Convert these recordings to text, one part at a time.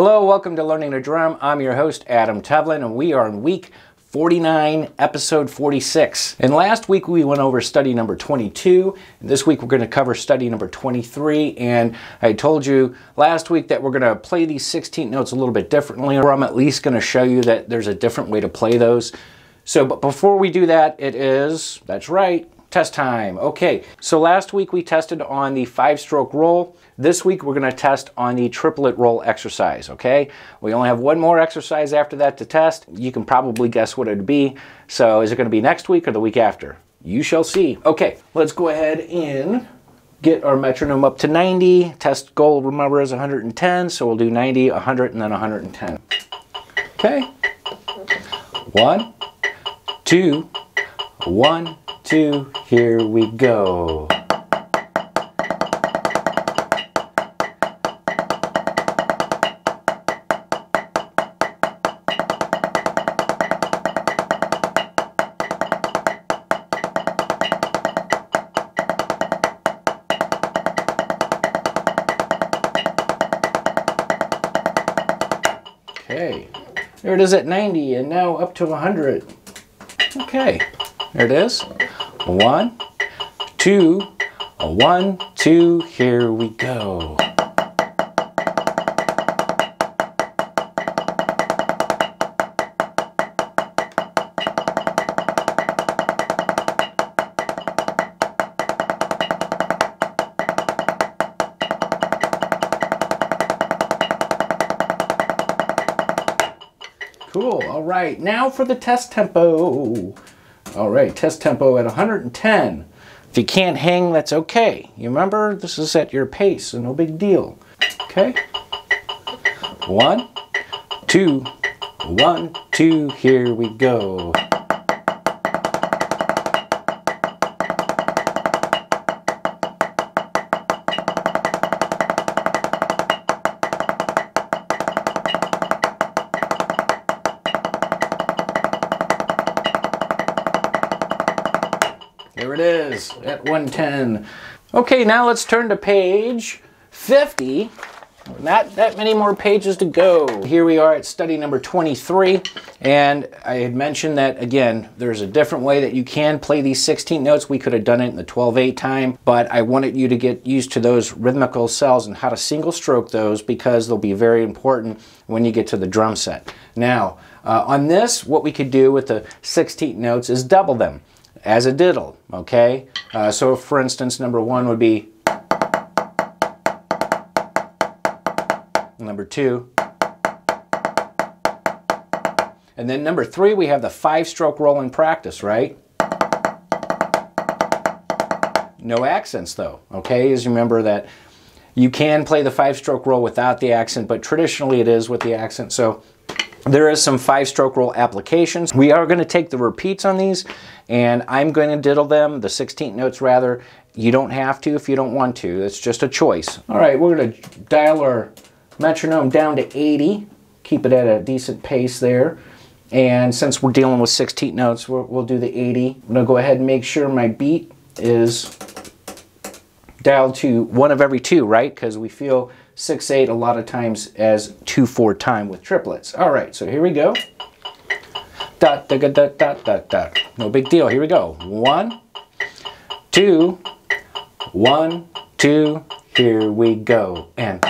Hello, welcome to Learning to Drum. I'm your host, Adam Tevlin, and we are in week 49, episode 46. And last week we went over study number 22, and this week we're going to cover study number 23. And I told you last week that we're going to play these 16th notes a little bit differently, or I'm at least going to show you that there's a different way to play those. So, but before we do that, that's right, test time. Okay, so last week we tested on the 5-stroke roll. This week we're going to test on the triplet roll exercise, okay? We only have one more exercise after that to test. You can probably guess what it'd be. So is it going to be next week or the week after? You shall see. Okay, let's go ahead and get our metronome up to 90. Test goal, remember, is 110, so we'll do 90, 100, and then 110. Okay? 1, 2, 1, 2, here we go. Okay, there it is at 90, and now up to 100. Okay, there it is. 1, 2, 1, 2, here we go. Cool, all right, now for the test tempo. All right, test tempo at 110. If you can't hang, that's okay. You remember, this is at your pace, so no big deal. Okay? 1, 2, 1, 2, here we go. There it is, at 110. Okay, now let's turn to page 50. Not that many more pages to go. Here we are at study number 23, and I had mentioned that, again, there's a different way that you can play these 16 notes. We could have done it in the 12/8 time, but I wanted you to get used to those rhythmical cells and how to single stroke those, because they'll be very important when you get to the drum set. Now, on this, what we could do with the 16 notes is double them as a diddle, okay? So for instance, number 1 would be number 2. And then number 3, we have the 5-stroke roll in practice, right? No accents though, okay? As you remember that you can play the 5-stroke roll without the accent, but traditionally it is with the accent. So there is some 5-stroke roll applications. We are going to take the repeats on these, and I'm going to diddle them, the 16th notes rather. You don't have to if you don't want to. It's just a choice. All right, we're going to dial our metronome down to 80. Keep it at a decent pace there. And since we're dealing with 16th notes, we'll do the 80. I'm going to go ahead and make sure my beat is dialed to 1 of every 2, right? Because we feel 6/8 a lot of times as 2/4 time with triplets. All right, so here we go. Dot, dot, dot, dot, dot, dot. No big deal. Here we go. 1, 2, 1, 2. Here we go. And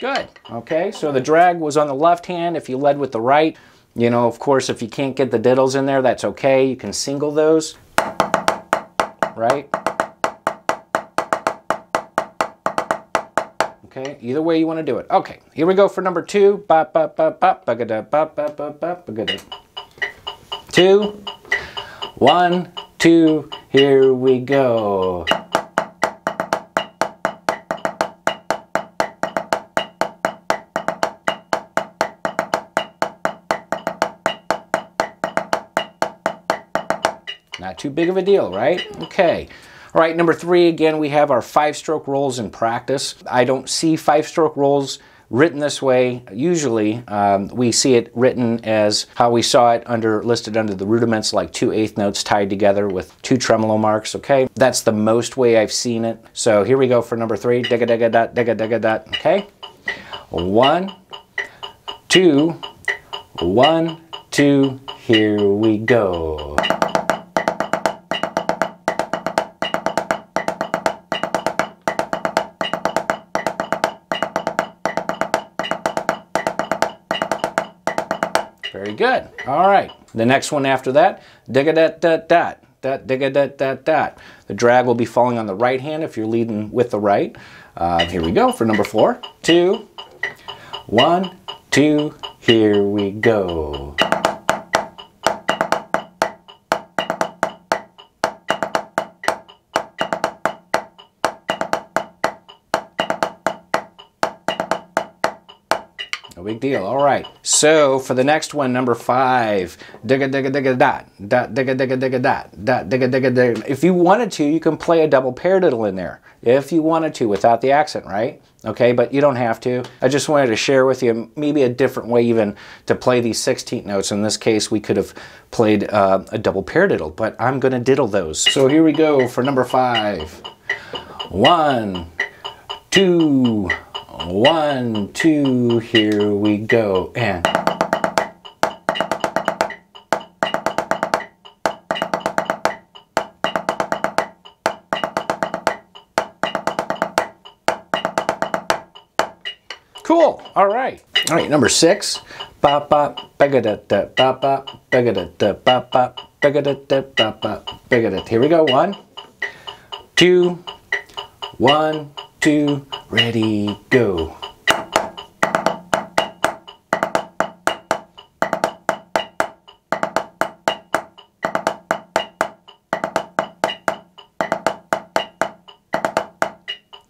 good. Okay, so the drag was on the left hand. If you led with the right, you know, of course, if you can't get the diddles in there, that's okay. You can single those, right? Okay, either way you want to do it. Okay, here we go for number 2. 2, 1, 2, here we go. Not too big of a deal, right? Okay. All right, number 3, again, we have our 5-stroke rolls in practice. I don't see 5-stroke rolls written this way. Usually we see it written as how we saw it listed under the rudiments, like 2 eighth notes tied together with 2 tremolo marks, okay? That's the most way I've seen it. So here we go for number 3, digga digga dot, digga digga dot, okay? 1, 2, 1, 2, here we go. Very good. All right. The next one after that, digga dot dot dot, dot digga dot dot dot. The drag will be falling on the right hand if you're leading with the right. Here we go for number 4, 2, 1, 2, here we go. No big deal. All right. So for the next one, number 5, digga digga digga dot, dot digga digga digga dot, dot digga digga digga. If you wanted to, you can play a double paradiddle in there. If you wanted to, without the accent, right? Okay, but you don't have to. I just wanted to share with you maybe a different way even to play these 16th notes. In this case, we could have played a double paradiddle, but I'm going to diddle those. So here we go for number 5. 1, 2, 1, 2, here we go, and cool. All right. All right, number 6. Bop bop begadut bop bop begadut bop bop begadut bop bop begadut. Here we go. 1, 2, 1, 2, ready, go.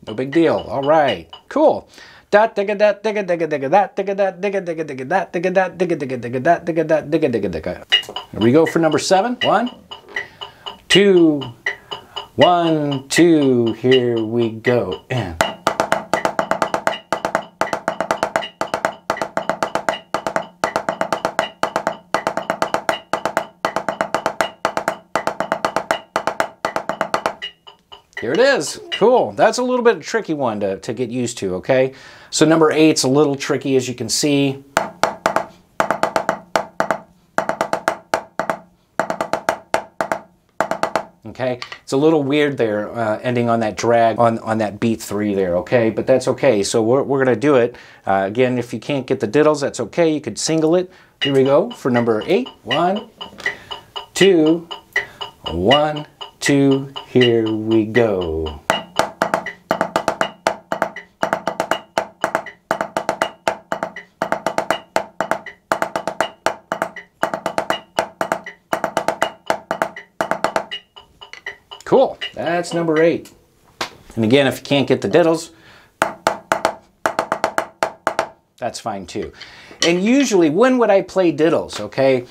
No big deal. All right. Cool. Dot digga dot digga digga digga dot digga dot digga digga digga dot digga dot digga digga digga dot digga dot digga digga digga. Here we go for number 7. 1, 2, 1, 2, here we go, and here it is. Cool. That's a little bit of a tricky one to get used to, okay? So number 8's a little tricky, as you can see. Okay, it's a little weird there, ending on that drag on that beat 3 there, okay? But that's okay. So we're going to do it. Again, if you can't get the diddles, that's okay. You could single it. Here we go for number 8. 1, 2, 1, 2, here we go. Cool, that's number 8. And again, if you can't get the diddles, that's fine too. And usually, when would I play diddles, okay?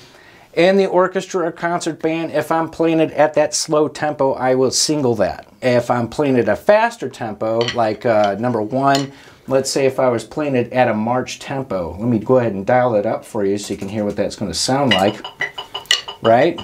In the orchestra or concert band, if I'm playing it at that slow tempo, I will single that. If I'm playing it at a faster tempo, like number 1, let's say if I was playing it at a march tempo, let me go ahead and dial it up for you so you can hear what that's going to sound like, right?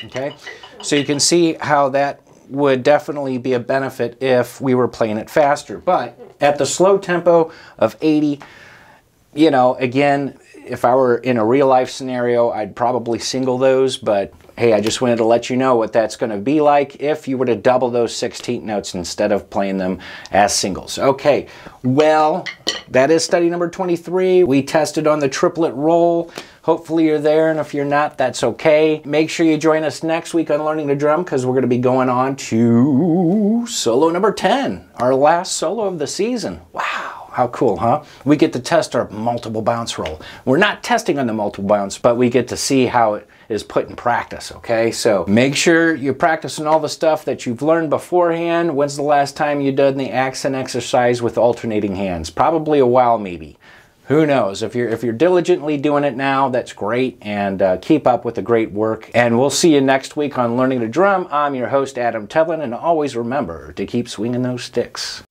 Okay, so you can see how that would definitely be a benefit if we were playing it faster. But at the slow tempo of 80, you know, again, if I were in a real life scenario, I'd probably single those, but hey, I just wanted to let you know what that's going to be like if you were to double those 16th notes instead of playing them as singles. Okay, well, that is study number 23. We tested on the triplet roll. Hopefully you're there, and if you're not, that's okay. Make sure you join us next week on Learning to Drum, because we're going to be going on to solo number 10, our last solo of the season. Wow, how cool, huh? We get to test our multiple bounce roll. We're not testing on the multiple bounce, but we get to see how it is put in practice, okay? So make sure you're practicing all the stuff that you've learned beforehand. When's the last time you did the accent exercise with alternating hands? Probably a while, maybe. Who knows? If you're diligently doing it now, that's great, and keep up with the great work. And we'll see you next week on Learning to Drum. I'm your host, Adam Tevlin, and always remember to keep swinging those sticks.